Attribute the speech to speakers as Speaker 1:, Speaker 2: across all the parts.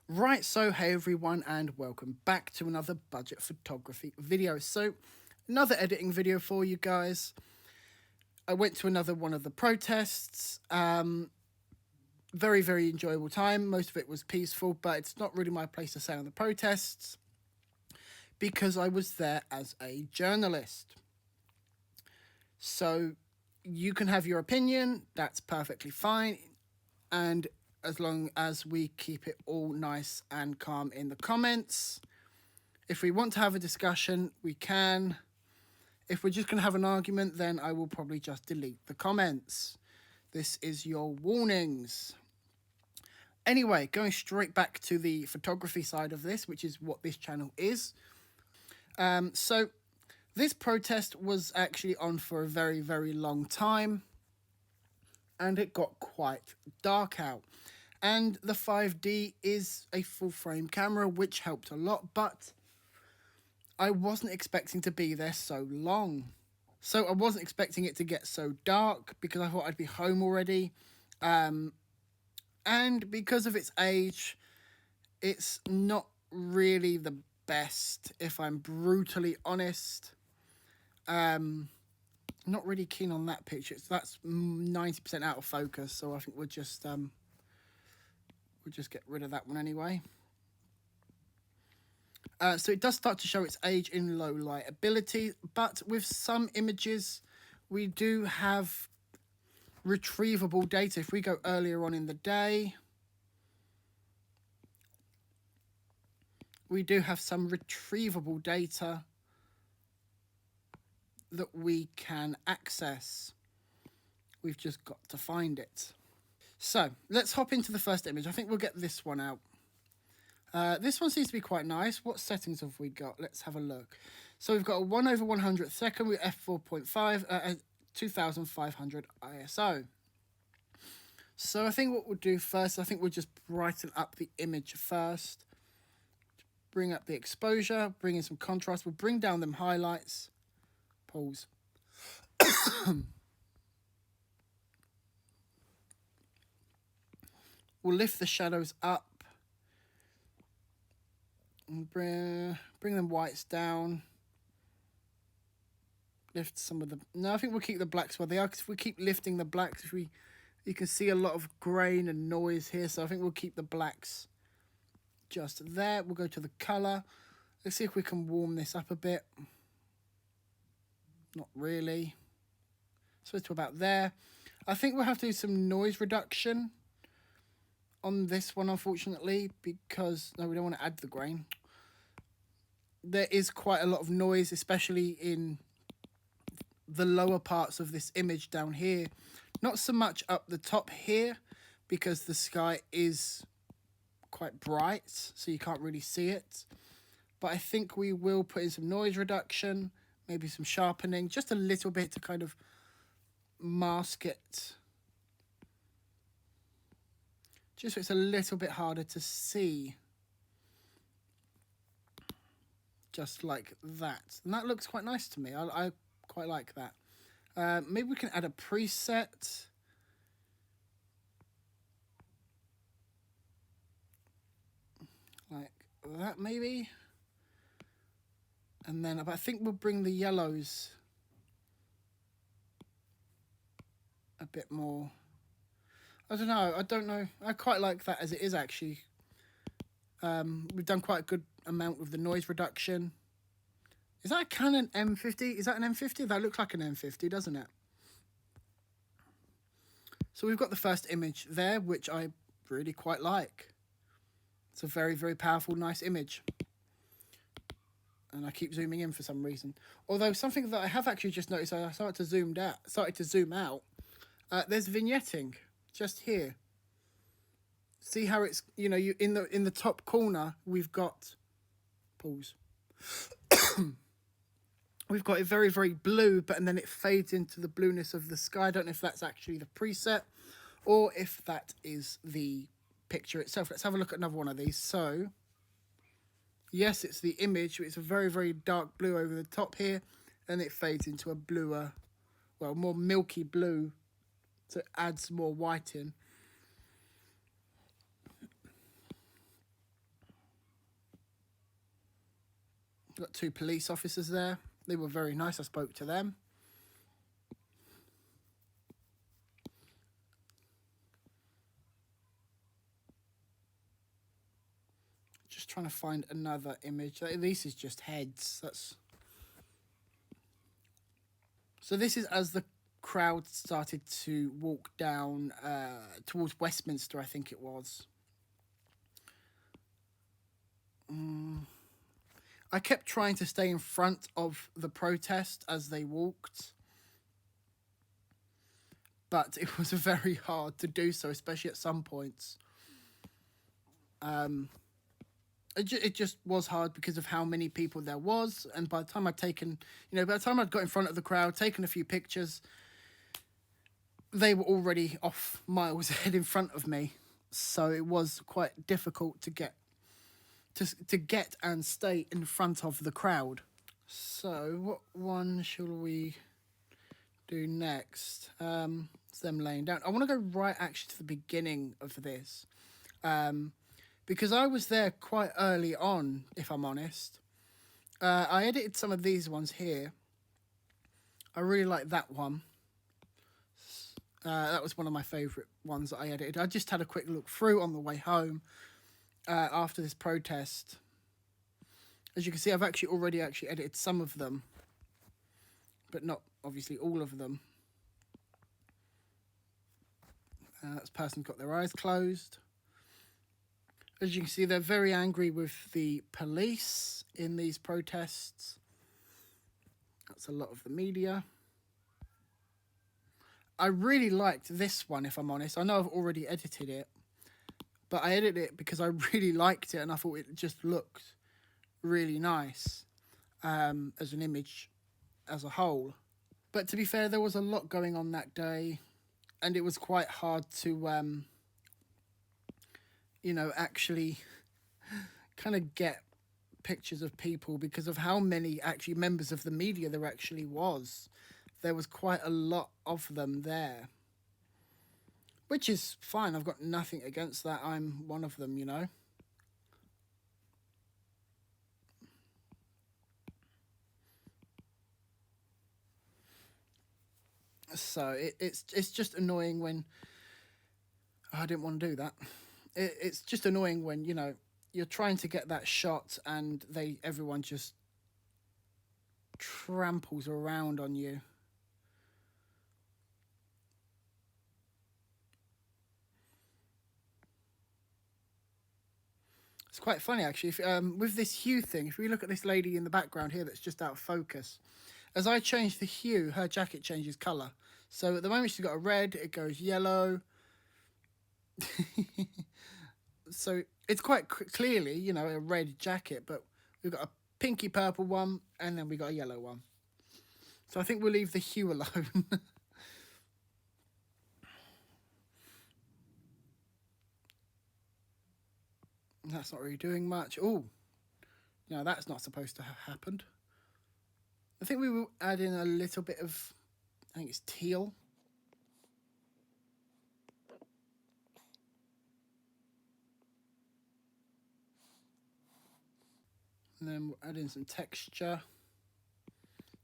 Speaker 1: Right, so hey everyone, and welcome back to another budget photography video. So, another editing video for you guys. I went to another one of the protests. Very enjoyable time. Most of it was peaceful, but it's not really my place to say on the protests because I was there as a journalist. So, you can have your opinion, that's perfectly fine. And as long as we keep it all nice and calm in the comments. If we want to have a discussion, we can. If we're just going to have an argument, then I will probably just delete the comments. This is your warnings. Anyway, going straight back to the photography side of this, which is what this channel is. So this protest was actually on for a very long time. And it got quite dark out. And the 5D is a full frame camera, which helped a lot, but I wasn't expecting to be there so long. So I wasn't expecting it to get so dark because I thought I'd be home already. And because of its age, it's not really the best, if I'm brutally honest. Not really keen on that picture. That's 90% out of focus, so I think we'll just get rid of that one anyway. So it does start to show its age in low light ability, but with some images, we do have retrievable data. If we go earlier on in the day, we do have some retrievable data that we can access. We've just got to find it. So let's hop into the first image. I think we'll get this one out. This one seems to be quite nice. What settings have we got? Let's have a look. So we've got a 1/100th second with f4.5, 2500 ISO. So I think what we'll do first, I think we'll just brighten up the image first. Bring up the exposure, bring in some contrast. We'll bring down them highlights. Pause. We'll lift the shadows up. And bring them whites down. Lift some of the... No, I think we'll keep the blacks where they are, because if we keep lifting the blacks, you can see a lot of grain and noise here, so I think we'll keep the blacks just there. We'll go to the colour. Let's see if we can warm this up a bit. Not really. So it's to about there. I think we'll have to do some noise reduction on this one, unfortunately, because... No, we don't want to add the grain. There is quite a lot of noise, especially in the lower parts of this image down here. Not so much up the top here, because the sky is quite bright, so you can't really see it. But I think we will put in some noise reduction, maybe some sharpening, just a little bit to kind of mask it. Just so it's a little bit harder to see. Just like that. And that looks quite nice to me. I quite like that. Maybe we can add a preset. Like that, maybe. And then I think we'll bring the yellows a bit more. I don't know. I quite like that as it is, actually. We've done quite a good amount with the noise reduction. Is that a Canon M50? Is that an M50? That looks like an M50, doesn't it? So we've got the first image there, which I really quite like. It's a very powerful, nice image. And I keep zooming in for some reason. Although something that I have actually just noticed, I started to zoom out. There's vignetting just here. See how it's, you know, you in the top corner we've got... Pause. We've got it very blue, but and then it fades into the blueness of the sky. I don't know if that's actually the preset or if that is the picture itself. Let's have a look at another one of these. So, yes, it's the image. It's a very dark blue over the top here, and it fades into a bluer, well, more milky blue, so it adds more white in. Got 2 police officers there. They were very nice. I spoke to them. Just trying to find another image. This is just heads. So this is as the crowd started to walk down towards Westminster, I think it was. I kept trying to stay in front of the protest as they walked, but it was very hard to do so, especially at some points. It just was hard because of how many people there was, and by the time I'd got in front of the crowd, taken a few pictures, they were already off miles ahead in front of me. So it was quite difficult to get and stay in front of the crowd. So what one shall we do next? It's them laying down. I want to go right actually to the beginning of this, because I was there quite early on, if I'm honest. I edited some of these ones here. I really like that one. That was one of my favourite ones that I edited. I just had a quick look through on the way home after this protest. As you can see, I've already edited some of them, but not obviously all of them. This person's got their eyes closed. As you can see, they're very angry with the police in these protests. That's a lot of the media. I really liked this one, if I'm honest. I know I've already edited it, but I edited it because I really liked it and I thought it just looked really nice as an image as a whole. But to be fair, there was a lot going on that day, and it was quite hard to, actually kind of get pictures of people because of how many actually members of the media there actually was. There was quite a lot of them there, which is fine. I've got nothing against that. I'm one of them, So it's just annoying when I didn't want to do that. It's just annoying when you're trying to get that shot and everyone just tramples around on you. It's quite funny actually. If, with this hue thing, if we look at this lady in the background here that's just out of focus, as I change the hue, her jacket changes colour. So at the moment she's got a red, it goes yellow. So it's quite clearly, a red jacket, but we've got a pinky purple one and then we got a yellow one. So I think we'll leave the hue alone. That's not really doing much. Oh, no, that's not supposed to have happened. I think we will add in a little bit of, I think it's teal. And then we'll add in some texture,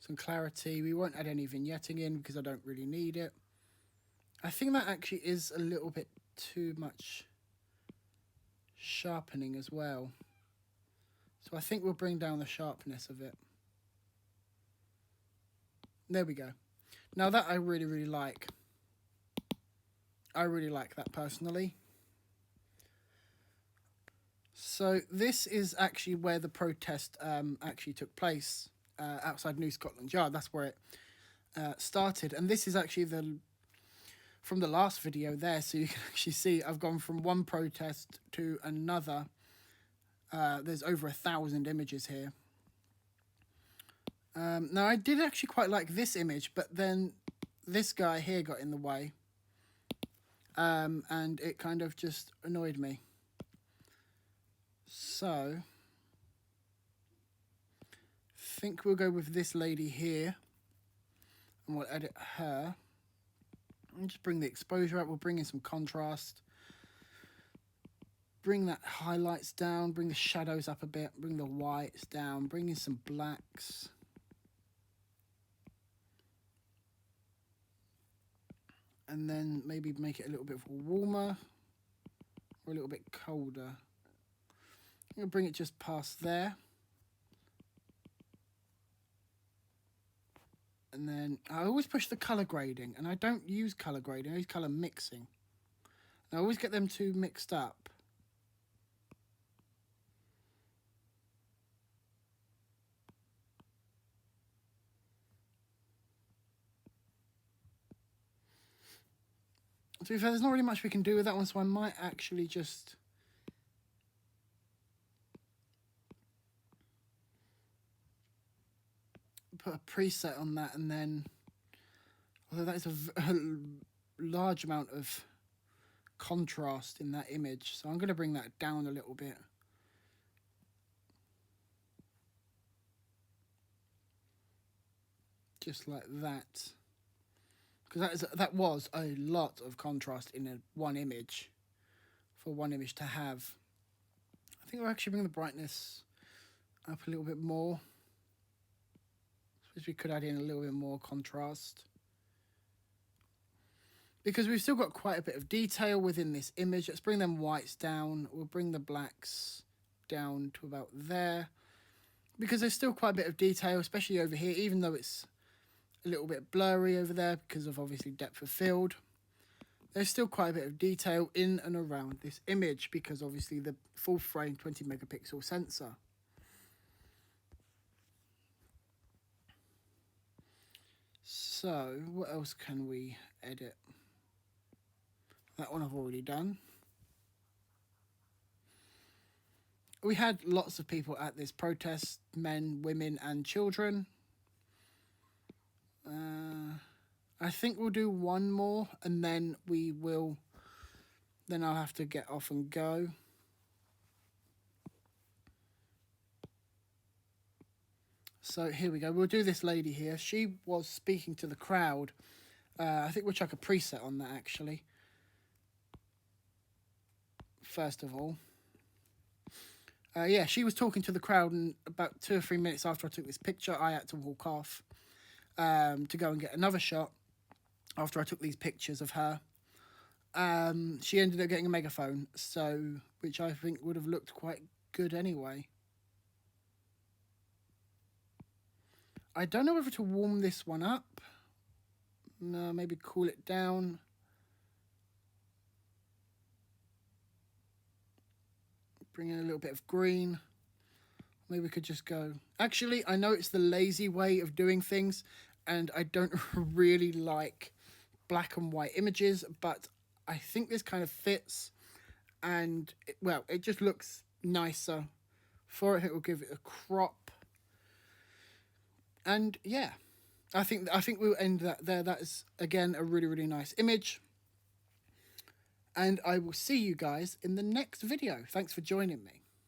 Speaker 1: some clarity. We won't add any vignetting in because I don't really need it. I think that actually is a little bit too much sharpening as well. So I think we'll bring down the sharpness of it. There we go. Now that I really, really like. I really like that personally. So this is actually where the protest actually took place, outside New Scotland Yard. That's where it started. And this is actually from the last video there. So you can actually see I've gone from one protest to another. There's over 1,000 images here. Now, I did actually quite like this image, but then this guy here got in the way. And it kind of just annoyed me. So, I think we'll go with this lady here. And we'll edit her. And just bring the exposure up. We'll bring in some contrast. bring that highlights down, bring the shadows up a bit, bring the whites down, bring in some blacks. And then maybe make it a little bit warmer or a little bit colder. I'm going to bring it just past there. And then I always push the colour grading, and I don't use colour grading, I use colour mixing. I always get them two mixed up. To be fair, there's not really much we can do with that one, so I might actually just put a preset on that, and then, although that is a large amount of contrast in that image, so I'm going to bring that down a little bit. Just like that. Because that was a lot of contrast in one image, for one image to have. I think I'll actually bring the brightness up a little bit more. I suppose we could add in a little bit more contrast. Because we've still got quite a bit of detail within this image. Let's bring them whites down. We'll bring the blacks down to about there. Because there's still quite a bit of detail, especially over here, even though it's a little bit blurry over there because of obviously depth of field. There's still quite a bit of detail in and around this image because obviously the full frame 20 megapixel sensor. So what else can we edit? That one I've already done. We had lots of people at this protest, men, women and children. I think we'll do one more and then I'll have to get off and go. So here we go. We'll do this lady here. She was speaking to the crowd. I think we'll chuck a preset on that actually. First of all. Yeah, she was talking to the crowd, and about 2 or 3 minutes after I took this picture, I had to walk off to go and get another shot after I took these pictures of her. She ended up getting a megaphone, which I think would have looked quite good anyway. I don't know whether to warm this one up. No, maybe cool it down. Bring in a little bit of green. Maybe we could just go... Actually, I know it's the lazy way of doing things, and I don't really like black and white images, but I think this kind of fits, and, it just looks nicer. For it will give it a crop. And, yeah, I think we'll end that there. That is, again, a really, really nice image. And I will see you guys in the next video. Thanks for joining me.